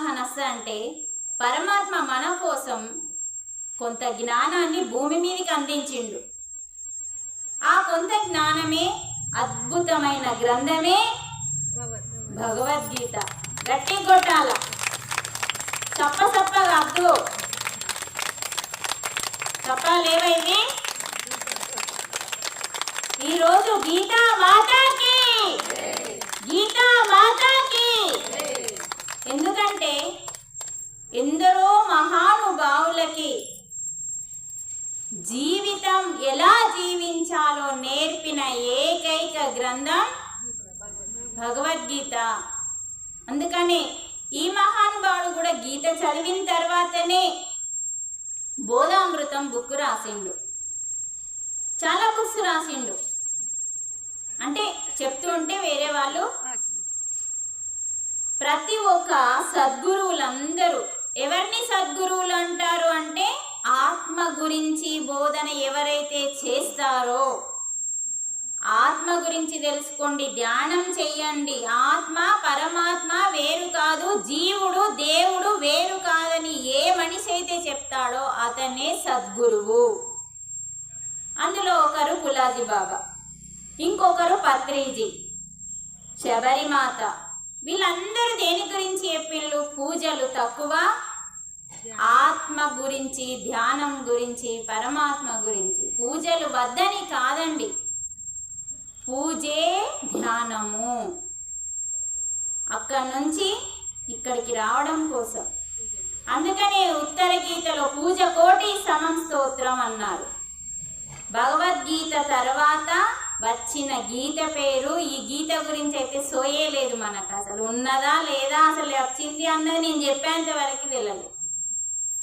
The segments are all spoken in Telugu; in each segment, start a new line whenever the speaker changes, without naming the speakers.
అవగాహన వస్తుందంటే పరమాత్మ మన కోసం కొంత జ్ఞానాన్ని భూమి మీదకి అందించిండు. ఆ కొంత జ్ఞానమే అద్భుతమైన గ్రంథమే భగవద్గీత. గట్టి కొట్టాల, చప్పగా అద్దు చప్పాలేవైంది. ఈరోజు గీతా మాతాకి, గీతా మాతాకి. ఎందుకంటే ఎందరో మహానుభావులకి జీవితం ఎలా జీవించాలో నేర్పిన ఏకైక గ్రంథం భగవద్గీత. అందుకని ఈ మహానుభావుడు కూడా గీత చదివిన తర్వాతనే బోధామృతం బుక్ రాసిండు. చాలా బుక్స్ రాసిండు. అంటే చెప్తూ ఉంటే వేరే వాళ్ళు ప్రతి ఒక్క సద్గురువులందరూ ఎవరిని సద్గురువులు అంటారు అంటే ఆత్మ గురించి బోధన ఎవరైతే చేస్తారో, ఆత్మ గురించి తెలుసుకోండి, ధ్యానం చెయ్యండి. ఆత్మ పరమాత్మ వేరు కాదు, జీవుడు దేవుడు వేరు కాదని ఏ మనిషి అయితే చెప్తాడో అతనే సద్గురువు. అందులో ఒకరు కులాజీ బాబా, ఇంకొకరు పత్రిజీ, శబరిమాత. వీళ్ళందరూ దేని గురించి చెప్పిళ్ళు? పూజలు తక్కువ, ఆత్మ గురించి, ధ్యానం గురించి, పరమాత్మ గురించి. పూజలు వద్దని కాదండి, పూజే ధ్యానము. అక్కడి నుంచి ఇక్కడికి రావడం కోసం. అందుకనే ఉత్తర గీతలో పూజ కోటి సమం స్తోత్రం అన్నారు. భగవద్గీత తర్వాత వచ్చిన గీత పేరు. ఈ గీత గురించి అయితే సోయే లేదు మనకు. అసలు ఉన్నదా లేదా, అసలు వచ్చింది అన్నది నేను చెప్పేంత వరకు తెలియదు.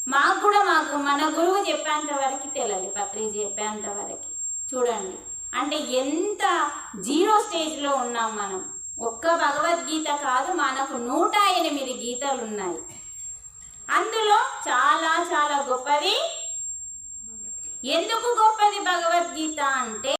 మాకు కూడా మన గురువు చెప్పేంత వరకు తెలియదు, పత్రిజీ చెప్పేంత వరకు. చూడండి అంటే ఎంత జీరో స్టేజ్లో ఉన్నాం మనం. ఒక్క భగవద్గీత కాదు, మనకు 108 గీతలు ఉన్నాయి. అందులో చాలా చాలా గొప్పది. ఎందుకు గొప్పది భగవద్గీత అంటే